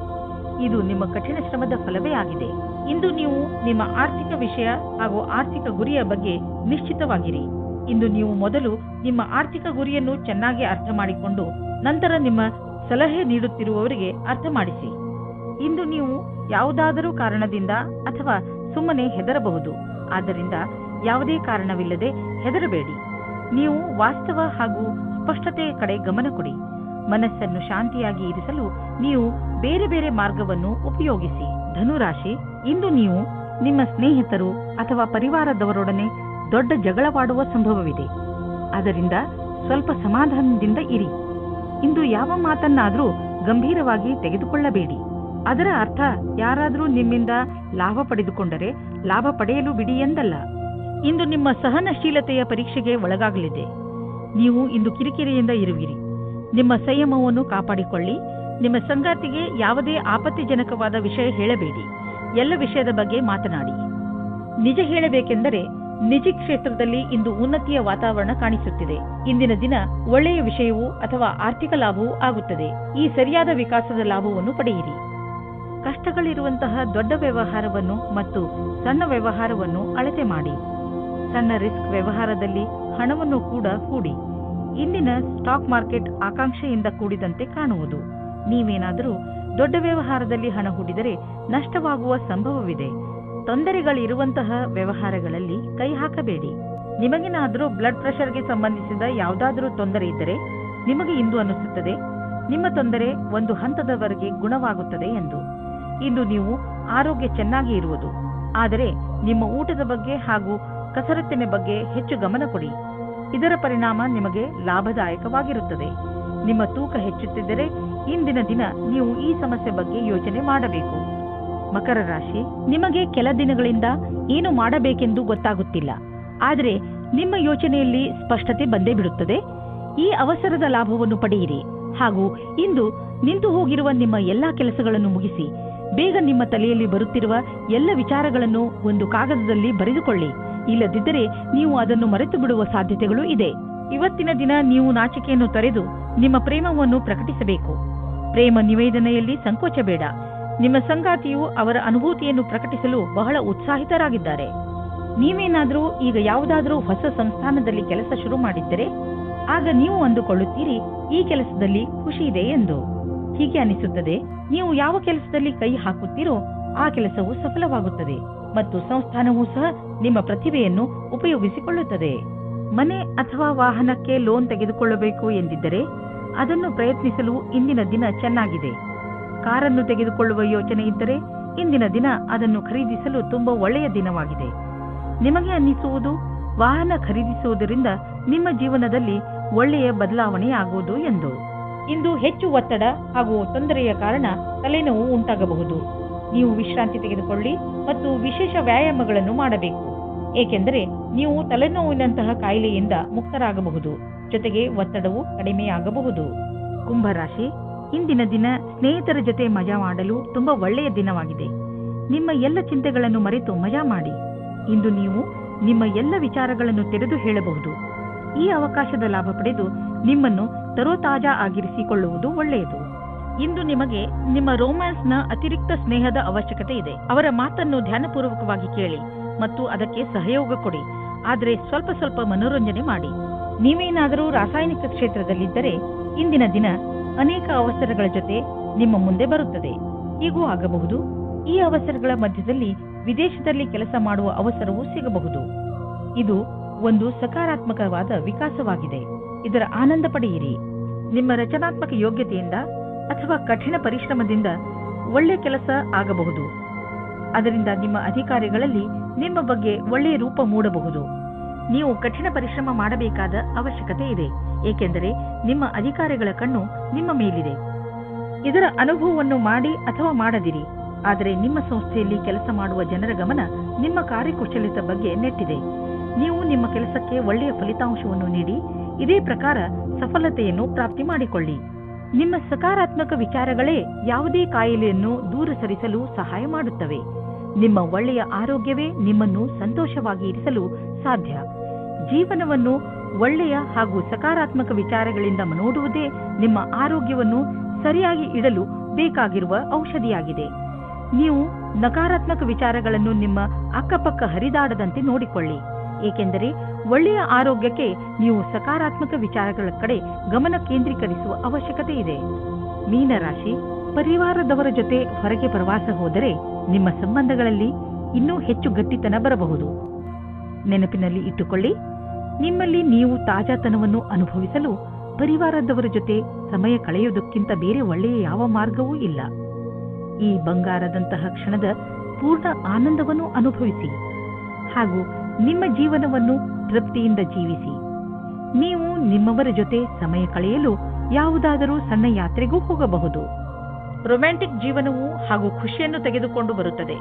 ಇದು ನಿಮ್ಮ ಕಠಿಣ ಶ್ರಮದ ಫಲವೇ ಆಗಿದೆ. ಇಂದು ನೀವು ನಿಮ್ಮ ಆರ್ಥಿಕ ವಿಷಯ ಹಾಗೂ ಆರ್ಥಿಕ ಗುರಿಯ ಬಗ್ಗೆ ನಿಶ್ಚಿತವಾಗಿರಿ. ಇಂದು ನೀವು ಮೊದಲು ನಿಮ್ಮ ಆರ್ಥಿಕ ಗುರಿಯನ್ನು ಚೆನ್ನಾಗಿ ಅರ್ಥ ಮಾಡಿಕೊಂಡು ನಂತರ ನಿಮ್ಮ ಸಲಹೆ ನೀಡುತ್ತಿರುವವರಿಗೆ ಅರ್ಥ ಮಾಡಿಸಿ. ಇಂದು ನೀವು ಯಾವುದಾದರೂ ಕಾರಣದಿಂದ ಅಥವಾ ಸುಮ್ಮನೆ ಹೆದರಬಹುದು. ಆದ್ದರಿಂದ ಯಾವುದೇ ಕಾರಣವಿಲ್ಲದೆ ಹೆದರಬೇಡಿ. ನೀವು ವಾಸ್ತವ ಹಾಗೂ ಸ್ಪಷ್ಟತೆಯ ಕಡೆ ಗಮನ ಕೊಡಿ. ಮನಸ್ಸನ್ನು ಶಾಂತಿಯಾಗಿ ಇರಿಸಲು ನೀವು ಬೇರೆ ಬೇರೆ ಮಾರ್ಗವನ್ನು ಉಪಯೋಗಿಸಿ. ಧನುರಾಶಿ, ಇಂದು ನೀವು ನಿಮ್ಮ ಸ್ನೇಹಿತರು ಅಥವಾ ಪರಿವಾರದವರೊಡನೆ ದೊಡ್ಡ ಜಗಳವಾಡುವ ಸಂಭವವಿದೆ. ಆದ್ದರಿಂದ ಸ್ವಲ್ಪ ಸಮಾಧಾನದಿಂದ ಇರಿ. ಇಂದು ಯಾವ ಮಾತನ್ನಾದರೂ ಗಂಭೀರವಾಗಿ ತೆಗೆದುಕೊಳ್ಳಬೇಡಿ. ಅದರ ಅರ್ಥ ಯಾರಾದರೂ ನಿಮ್ಮಿಂದ ಲಾಭ ಪಡೆದುಕೊಂಡರೆ ಲಾಭ ಪಡೆಯಲು ಬಿಡಿ ಎಂದಲ್ಲ. ಇಂದು ನಿಮ್ಮ ಸಹನಶೀಲತೆಯ ಪರೀಕ್ಷೆಗೆ ಒಳಗಾಗಲಿದೆ. ನೀವು ಇಂದು ಕಿರಿಕಿರಿಯಿಂದ ಇರುವಿರಿ. ನಿಮ್ಮ ಸಂಯಮವನ್ನು ಕಾಪಾಡಿಕೊಳ್ಳಿ. ನಿಮ್ಮ ಸಂಗಾತಿಗೆ ಯಾವುದೇ ಆಪತ್ತಿಜನಕವಾದ ವಿಷಯ ಹೇಳಬೇಡಿ. ಎಲ್ಲ ವಿಷಯದ ಬಗ್ಗೆ ಮಾತನಾಡಿ. ನಿಜ ಹೇಳಬೇಕೆಂದರೆ ನಿಜಿ ಕ್ಷೇತ್ರದಲ್ಲಿ ಇಂದು ಉನ್ನತಿಯ ವಾತಾವರಣ ಕಾಣಿಸುತ್ತಿದೆ. ಇಂದಿನ ದಿನ ಒಳ್ಳೆಯ ವಿಷಯವೂ ಅಥವಾ ಆರ್ಥಿಕ ಲಾಭವೂ ಆಗುತ್ತದೆ. ಈ ಸರಿಯಾದ ವಿಕಾಸದ ಲಾಭವನ್ನು ಪಡೆಯಿರಿ. ಕಷ್ಟಗಳಿರುವಂತಹ ದೊಡ್ಡ ವ್ಯವಹಾರವನ್ನು ಮತ್ತು ಸಣ್ಣ ವ್ಯವಹಾರವನ್ನು ಅಳತೆ ಮಾಡಿ. ಸಣ್ಣ ರಿಸ್ಕ್ ವ್ಯವಹಾರದಲ್ಲಿ ಹಣವನ್ನು ಕೂಡ ಹೂಡಿ. ಇಂದಿನ ಸ್ಟಾಕ್ ಮಾರ್ಕೆಟ್ ಆಕಾಂಕ್ಷೆಯಿಂದ ಕೂಡಿದಂತೆ ಕಾಣುವುದು. ನೀವೇನಾದರೂ ದೊಡ್ಡ ವ್ಯವಹಾರದಲ್ಲಿ ಹಣ ಹೂಡಿದರೆ ನಷ್ಟವಾಗುವ ಸಂಭವವಿದೆ. ತೊಂದರೆಗಳಿರುವಂತಹ ವ್ಯವಹಾರಗಳಲ್ಲಿ ಕೈ ಹಾಕಬೇಡಿ. ನಿಮಗೇನಾದರೂ ಬ್ಲಡ್ ಪ್ರೆಷರ್ಗೆ ಸಂಬಂಧಿಸಿದ ಯಾವುದಾದರೂ ತೊಂದರೆ ಇದ್ದರೆ ನಿಮಗೆ ಇಂದು ಅನ್ನಿಸುತ್ತದೆ ನಿಮ್ಮ ತೊಂದರೆ ಒಂದು ಹಂತದವರೆಗೆ ಗುಣವಾಗುತ್ತದೆ ಎಂದು. ಇಂದು ನೀವು ಆರೋಗ್ಯ ಚೆನ್ನಾಗಿ ಇರುವುದು. ಆದರೆ ನಿಮ್ಮ ಊಟದ ಬಗ್ಗೆ ಹಾಗೂ ಕಸರತ್ತಿನ ಬಗ್ಗೆ ಹೆಚ್ಚು ಗಮನ ಕೊಡಿ. ಇದರ ಪರಿಣಾಮ ನಿಮಗೆ ಲಾಭದಾಯಕವಾಗಿರುತ್ತದೆ. ನಿಮ್ಮ ತೂಕ ಹೆಚ್ಚುತ್ತಿದ್ದರೆ ಇಂದಿನ ದಿನ ನೀವು ಈ ಸಮಸ್ಯೆ ಬಗ್ಗೆ ಯೋಚನೆ ಮಾಡಬೇಕು. ಮಕರ ರಾಶಿ, ನಿಮಗೆ ಕೆಲ ದಿನಗಳಿಂದ ಏನು ಮಾಡಬೇಕೆಂದು ಗೊತ್ತಾಗುತ್ತಿಲ್ಲ. ಆದರೆ ನಿಮ್ಮ ಯೋಚನೆಯಲ್ಲಿ ಸ್ಪಷ್ಟತೆ ಬಂದೇ ಬಿಡುತ್ತದೆ. ಈ ಅವಸರದ ಲಾಭವನ್ನು ಪಡೆಯಿರಿ ಹಾಗೂ ಇಂದು ನಿಂತು ಹೋಗಿರುವ ನಿಮ್ಮ ಎಲ್ಲಾ ಕೆಲಸಗಳನ್ನು ಮುಗಿಸಿ. ಬೇಗ ನಿಮ್ಮ ತಲೆಯಲ್ಲಿ ಬರುತ್ತಿರುವ ಎಲ್ಲ ವಿಚಾರಗಳನ್ನು ಒಂದು ಕಾಗದದಲ್ಲಿ ಬರೆದುಕೊಳ್ಳಿ. ಇಲ್ಲದಿದ್ದರೆ ನೀವು ಅದನ್ನು ಮರೆತು ಬಿಡುವ ಸಾಧ್ಯತೆಗಳು ಇದೆ. ಇವತ್ತಿನ ದಿನ ನೀವು ನಾಚಿಕೆಯನ್ನು ತೊರೆದು ನಿಮ್ಮ ಪ್ರೇಮವನ್ನು ಪ್ರಕಟಿಸಬೇಕು. ಪ್ರೇಮ ನಿವೇದನೆಯಲ್ಲಿ ಸಂಕೋಚ ಬೇಡ. ನಿಮ್ಮ ಸಂಗಾತಿಯು ಅವರ ಅನುಭೂತಿಯನ್ನು ಪ್ರಕಟಿಸಲು ಬಹಳ ಉತ್ಸಾಹಿತರಾಗಿದ್ದಾರೆ. ನೀವೇನಾದರೂ ಈಗ ಯಾವುದಾದರೂ ಹೊಸ ಸಂಸ್ಥಾನದಲ್ಲಿ ಕೆಲಸ ಶುರು ಮಾಡಿದ್ದರೆ ಆಗ ನೀವು ಅಂದುಕೊಳ್ಳುತ್ತೀರಿ ಈ ಕೆಲಸದಲ್ಲಿ ಖುಷಿ ಇದೆ ಎಂದು. ಹೀಗೆ ಅನಿಸುತ್ತದೆ, ನೀವು ಯಾವ ಕೆಲಸದಲ್ಲಿ ಕೈ ಹಾಕುತ್ತೀರೋ ಆ ಕೆಲಸವು ಸಫಲವಾಗುತ್ತದೆ ಮತ್ತು ಸಂಸ್ಥಾನವೂ ಸಹ ನಿಮ್ಮ ಪ್ರತಿಭೆಯನ್ನು ಉಪಯೋಗಿಸಿಕೊಳ್ಳುತ್ತದೆ. ಮನೆ ಅಥವಾ ವಾಹನಕ್ಕೆ ಲೋನ್ ತೆಗೆದುಕೊಳ್ಳಬೇಕು ಎಂದಿದ್ದರೆ ಅದನ್ನು ಪ್ರಯತ್ನಿಸಲು ಇಂದಿನ ದಿನ ಚೆನ್ನಾಗಿದೆ. ಕಾರನ್ನು ತೆಗೆದುಕೊಳ್ಳುವ ಯೋಚನೆ ಇದ್ದರೆ ಇಂದಿನ ದಿನ ಅದನ್ನು ಖರೀದಿಸಲು ತುಂಬಾ ಒಳ್ಳೆಯ ದಿನವಾಗಿದೆ. ನಿಮಗೆ ಅನ್ನಿಸುವುದು ವಾಹನ ಖರೀದಿಸುವುದರಿಂದ ನಿಮ್ಮ ಜೀವನದಲ್ಲಿ ಒಳ್ಳೆಯ ಬದಲಾವಣೆಯಾಗುವುದು ಎಂದು. ಇಂದು ಹೆಚ್ಚು ಒತ್ತಡ ಹಾಗೂ ತೊಂದರೆಯ ಕಾರಣ ತಲೆನೋವು ಉಂಟಾಗಬಹುದು. ನೀವು ವಿಶ್ರಾಂತಿ ತೆಗೆದುಕೊಳ್ಳಿ ಮತ್ತು ವಿಶೇಷ ವ್ಯಾಯಾಮಗಳನ್ನು ಮಾಡಬೇಕು, ಏಕೆಂದರೆ ನೀವು ತಲೆನೋವಿನಂತಹ ಕಾಯಿಲೆಯಿಂದ ಮುಕ್ತರಾಗಬಹುದು. ಜೊತೆಗೆ ಒತ್ತಡವು ಕಡಿಮೆಯಾಗಬಹುದು. ಕುಂಭರಾಶಿ, ಇಂದಿನ ದಿನ ಸ್ನೇಹಿತರ ಜೊತೆ ಮಜಾ ಮಾಡಲು ತುಂಬಾ ಒಳ್ಳೆಯ ದಿನವಾಗಿದೆ. ನಿಮ್ಮ ಎಲ್ಲ ಚಿಂತೆಗಳನ್ನು ಮರೆತು ಮಜಾ ಮಾಡಿ. ಇಂದು ನೀವು ನಿಮ್ಮ ಎಲ್ಲ ವಿಚಾರಗಳನ್ನು ತೆರೆದು ಹೇಳಬಹುದು. ಈ ಅವಕಾಶದ ಲಾಭ ಪಡೆದು ನಿಮ್ಮನ್ನು ತರೋತಾಜಾ ಆಗಿರಿಸಿಕೊಳ್ಳುವುದು ಒಳ್ಳೆಯದು. ಇಂದು ನಿಮಗೆ ನಿಮ್ಮ ರೋಮ್ಯಾನ್ಸ್ನ ಅತಿರಿಕ್ತ ಸ್ನೇಹದ ಅವಶ್ಯಕತೆ ಇದೆ. ಅವರ ಮಾತನ್ನು ಧ್ಯಾನಪೂರ್ವಕವಾಗಿ ಕೇಳಿ ಮತ್ತು ಅದಕ್ಕೆ ಸಹಯೋಗ ಕೊಡಿ. ಆದರೆ ಸ್ವಲ್ಪ ಸ್ವಲ್ಪ ಮನೋರಂಜನೆ ಮಾಡಿ. ನೀವೇನಾದರೂ ರಾಸಾಯನಿಕ ಕ್ಷೇತ್ರದಲ್ಲಿದ್ದರೆ ಇಂದಿನ ದಿನ ಅನೇಕ ಅವಸರಗಳ ಜೊತೆ ನಿಮ್ಮ ಮುಂದೆ ಬರುತ್ತದೆ. ಹೀಗೂ ಆಗಬಹುದು. ಈ ಅವಸರಗಳ ಮಧ್ಯದಲ್ಲಿ ವಿದೇಶದಲ್ಲಿ ಕೆಲಸ ಮಾಡುವ ಅವಸರವೂ ಸಿಗಬಹುದು. ಇದು ಒಂದು ಸಕಾರಾತ್ಮಕವಾದ ವಿಕಾಸವಾಗಿದೆ. ಇದರ ಆನಂದ ಪಡೆಯಿರಿ. ನಿಮ್ಮ ರಚನಾತ್ಮಕ ಯೋಗ್ಯತೆಯಿಂದ ಅಥವಾ ಕಠಿಣ ಪರಿಶ್ರಮದಿಂದ ಒಳ್ಳೆಯ ಕೆಲಸ ಆಗಬಹುದು. ಅದರಿಂದ ನಿಮ್ಮ ಅಧಿಕಾರಿಗಳಲ್ಲಿ ನಿಮ್ಮ ಬಗ್ಗೆ ಒಳ್ಳೆಯ ರೂಪ ಮೂಡಬಹುದು. ನೀವು ಕಠಿಣ ಪರಿಶ್ರಮ ಮಾಡಬೇಕಾದ ಅವಶ್ಯಕತೆ ಇದೆ, ಏಕೆಂದರೆ ನಿಮ್ಮ ಅಧಿಕಾರಿಗಳ ಕಣ್ಣು ನಿಮ್ಮ ಮೇಲಿದೆ. ಇದರ ಅನುಭವವನ್ನು ಮಾಡಿ ಅಥವಾ ಮಾಡದಿರಿ, ಆದರೆ ನಿಮ್ಮ ಸಂಸ್ಥೆಯಲ್ಲಿ ಕೆಲಸ ಮಾಡುವ ಜನರ ಗಮನ ನಿಮ್ಮ ಕಾರ್ಯಕುಶಲತೆ ಬಗ್ಗೆ ನೆಟ್ಟಿದೆ. ನೀವು ನಿಮ್ಮ ಕೆಲಸಕ್ಕೆ ಒಳ್ಳೆಯ ಫಲಿತಾಂಶವನ್ನು ನೀಡಿ ಇದೇ ಪ್ರಕಾರ ಸಫಲತೆಯನ್ನು ಪ್ರಾಪ್ತಿ ಮಾಡಿಕೊಳ್ಳಿ. ನಿಮ್ಮ ಸಕಾರಾತ್ಮಕ ವಿಚಾರಗಳೇ ಯಾವುದೇ ಕಾಯಿಲೆಯನ್ನು ದೂರ ಸರಿಸಲು ಸಹಾಯ ಮಾಡುತ್ತವೆ. ನಿಮ್ಮ ಒಳ್ಳೆಯ ಆರೋಗ್ಯವೇ ನಿಮ್ಮನ್ನು ಸಂತೋಷವಾಗಿ ಇರಿಸಲು ಸಾಧ್ಯ. ಜೀವನವನ್ನು ಒಳ್ಳೆಯ ಹಾಗೂ ಸಕಾರಾತ್ಮಕ ವಿಚಾರಗಳಿಂದ ನೋಡುವುದೇ ನಿಮ್ಮ ಆರೋಗ್ಯವನ್ನು ಸರಿಯಾಗಿ ಇಡಲು ಬೇಕಾಗಿರುವ ಔಷಧಿಯಾಗಿದೆ. ನೀವು ನಕಾರಾತ್ಮಕ ವಿಚಾರಗಳನ್ನು ನಿಮ್ಮ ಅಕ್ಕಪಕ್ಕ ಹರಿದಾಡದಂತೆ ನೋಡಿಕೊಳ್ಳಿ, ಏಕೆಂದರೆ ಒಳ್ಳೆಯ ಆರೋಗ್ಯಕ್ಕೆ ನೀವು ಸಕಾರಾತ್ಮಕ ವಿಚಾರಗಳ ಕಡೆ ಗಮನ ಕೇಂದ್ರೀಕರಿಸುವ ಅವಶ್ಯಕತೆ ಇದೆ. ಮೀನರಾಶಿ, ಪರಿವಾರದವರ ಜೊತೆ ಹೊರಗೆ ಪ್ರವಾಸ ಹೋದರೆ ನಿಮ್ಮ ಸಂಬಂಧಗಳಲ್ಲಿ ಇನ್ನೂ ಹೆಚ್ಚು ಗಟ್ಟಿತನ ಬರಬಹುದು. ನೆನಪಿನಲ್ಲಿ ಇಟ್ಟುಕೊಳ್ಳಿ, ನಿಮ್ಮಲ್ಲಿ ನೀವು ತಾಜಾತನವನ್ನು ಅನುಭವಿಸಲು ಪರಿವಾರದವರ ಜೊತೆ ಸಮಯ ಕಳೆಯುವುದಕ್ಕಿಂತ ಬೇರೆ ಒಳ್ಳೆಯ ಯಾವ ಮಾರ್ಗವೂ ಇಲ್ಲ. ಈ ಬಂಗಾರದಂತಹ ಕ್ಷಣದ ಪೂರ್ಣ ಆನಂದವನ್ನು ಅನುಭವಿಸಿ ಹಾಗೂ ನಿಮ್ಮ ಜೀವನವನ್ನು ತೃಪ್ತಿಯಿಂದ ಜೀವಿಸಿ. ನೀವು ನಿಮ್ಮವರ ಜೊತೆ ಸಮಯ ಕಳೆಯಲು ಯಾವುದಾದರೂ ಸಣ್ಣ ಯಾತ್ರೆಗೂ ಹೋಗಬಹುದು. ರೊಮ್ಯಾಂಟಿಕ್ ಜೀವನವು ಹಾಗೂ ಖುಷಿಯನ್ನು ತೆಗೆದುಕೊಂಡು ಬರುತ್ತದೆ.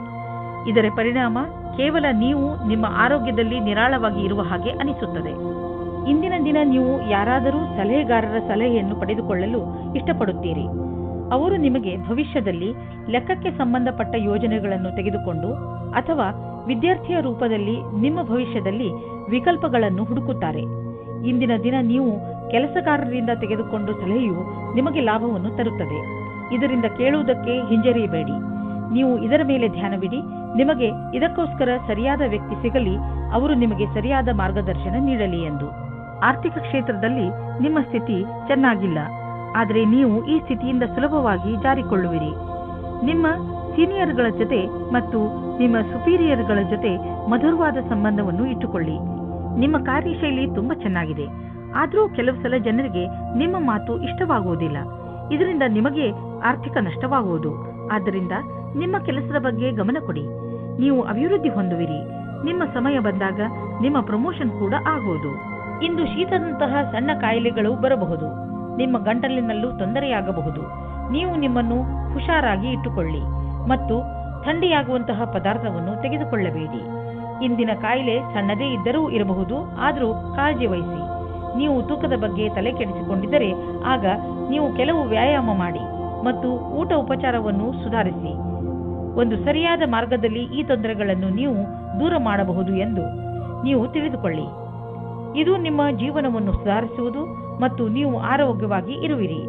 ಇದರ ಪರಿಣಾಮ ಕೇವಲ ನೀವು ನಿಮ್ಮ ಆರೋಗ್ಯದಲ್ಲಿ ನಿರಾಳವಾಗಿ ಇರುವ ಹಾಗೆ ಅನಿಸುತ್ತದೆ. ಇಂದಿನ ದಿನ ನೀವು ಯಾರಾದರೂ ಸಲಹೆಗಾರರ ಸಲಹೆಯನ್ನು ಪಡೆದುಕೊಳ್ಳಲು ಇಷ್ಟಪಡುತ್ತೀರಿ. ಅವರು ನಿಮಗೆ ಭವಿಷ್ಯದಲ್ಲಿ ಲೆಕ್ಕಕ್ಕೆ ಸಂಬಂಧಪಟ್ಟ ಯೋಜನೆಗಳನ್ನು ತೆಗೆದುಕೊಂಡು ಅಥವಾ ವಿದ್ಯಾರ್ಥಿಯ ರೂಪದಲ್ಲಿ ನಿಮ್ಮ ಭವಿಷ್ಯದಲ್ಲಿ ವಿಕಲ್ಪಗಳನ್ನು ಹುಡುಕುತ್ತಾರೆ. ಇಂದಿನ ದಿನ ನೀವು ಕೆಲಸಗಾರರಿಂದ ತೆಗೆದುಕೊಂಡು ಸಲಹೆಯು ನಿಮಗೆ ಲಾಭವನ್ನು ತರುತ್ತದೆ. ಇದರಿಂದ ಕೇಳುವುದಕ್ಕೆ ಹಿಂಜರಿಯಬೇಡಿ. ನೀವು ಇದರ ಮೇಲೆ ಧ್ಯಾನವಿಡಿ. ನಿಮಗೆ ಇದಕ್ಕೋಸ್ಕರ ಸರಿಯಾದ ವ್ಯಕ್ತಿ ಸಿಗಲಿ, ಅವರು ನಿಮಗೆ ಸರಿಯಾದ ಮಾರ್ಗದರ್ಶನ ನೀಡಲಿ ಎಂದು. ಆರ್ಥಿಕ ಕ್ಷೇತ್ರದಲ್ಲಿ ನಿಮ್ಮ ಸ್ಥಿತಿ ಚೆನ್ನಾಗಿಲ್ಲ, ಆದರೆ ನೀವು ಈ ಸ್ಥಿತಿಯಿಂದ ಸುಲಭವಾಗಿ ಜಾರಿಕೊಳ್ಳುವಿರಿ. ನಿಮ್ಮ ಸೀನಿಯರ್ಗಳ ಜೊತೆ ಮತ್ತು ನಿಮ್ಮ ಸುಪೀರಿಯರ್ಗಳ ಜೊತೆ ಮಧುರವಾದ ಸಂಬಂಧವನ್ನು ಇಟ್ಟುಕೊಳ್ಳಿ. ನಿಮ್ಮ ಕಾರ್ಯಶೈಲಿ ತುಂಬಾ ಚೆನ್ನಾಗಿದೆ, ಆದರೂ ಕೆಲವು ಸಲ ಜನರಿಗೆ ನಿಮ್ಮ ಮಾತು ಇಷ್ಟವಾಗುವುದಿಲ್ಲ. ಇದರಿಂದ ನಿಮಗೆ ಆರ್ಥಿಕ ನಷ್ಟವಾಗುವುದು. ಆದ್ದರಿಂದ ನಿಮ್ಮ ಕೆಲಸದ ಬಗ್ಗೆ ಗಮನ ಕೊಡಿ. ನೀವು ಅಭಿವೃದ್ಧಿ ಹೊಂದುವಿರಿ. ನಿಮ್ಮ ಸಮಯ ಬಂದಾಗ ನಿಮ್ಮ ಪ್ರಮೋಷನ್ ಕೂಡ ಆಗುವುದು. ಇಂದು ಶೀತದಂತಹ ಸಣ್ಣ ಕಾಯಿಲೆಗಳು ಬರಬಹುದು. ನಿಮ್ಮ ಗಂಟಲಿನಲ್ಲೂ ತೊಂದರೆಯಾಗಬಹುದು. ನೀವು ನಿಮ್ಮನ್ನು ಹುಷಾರಾಗಿ ಇಟ್ಟುಕೊಳ್ಳಿ ಮತ್ತು ಥಂಡಿಯಾಗುವಂತಹ ಪದಾರ್ಥವನ್ನು ತೆಗೆದುಕೊಳ್ಳಬೇಡಿ. ಇಂದಿನ ಕಾಯಿಲೆ ಸಣ್ಣದೇ ಇದ್ದರೂ ಇರಬಹುದು, ಆದರೂ ಕಾಳಜಿ ವಹಿಸಿ. ನೀವು ತೂಕದ ಬಗ್ಗೆ ತಲೆ ಕೆಡಿಸಿಕೊಂಡಿದ್ದರೆ ಆಗ ನೀವು ಕೆಲವು ವ್ಯಾಯಾಮ ಮಾಡಿ ಮತ್ತು ಊಟ ಉಪಚಾರವನ್ನು ಸುಧಾರಿಸಿ. ಒಂದು ಸರಿಯಾದ ಮಾರ್ಗದಲ್ಲಿ ಈ ತೊಂದರೆಗಳನ್ನು ನೀವು ದೂರ ಮಾಡಬಹುದು ಎಂದು ನೀವು ತಿಳಿದುಕೊಳ್ಳಿ. ಇದು ನಿಮ್ಮ ಜೀವನವನ್ನು ಸುಧಾರಿಸುವುದು ಮತ್ತು ನೀವು ಆರೋಗ್ಯವಾಗಿ ಇರುವಿರಿ.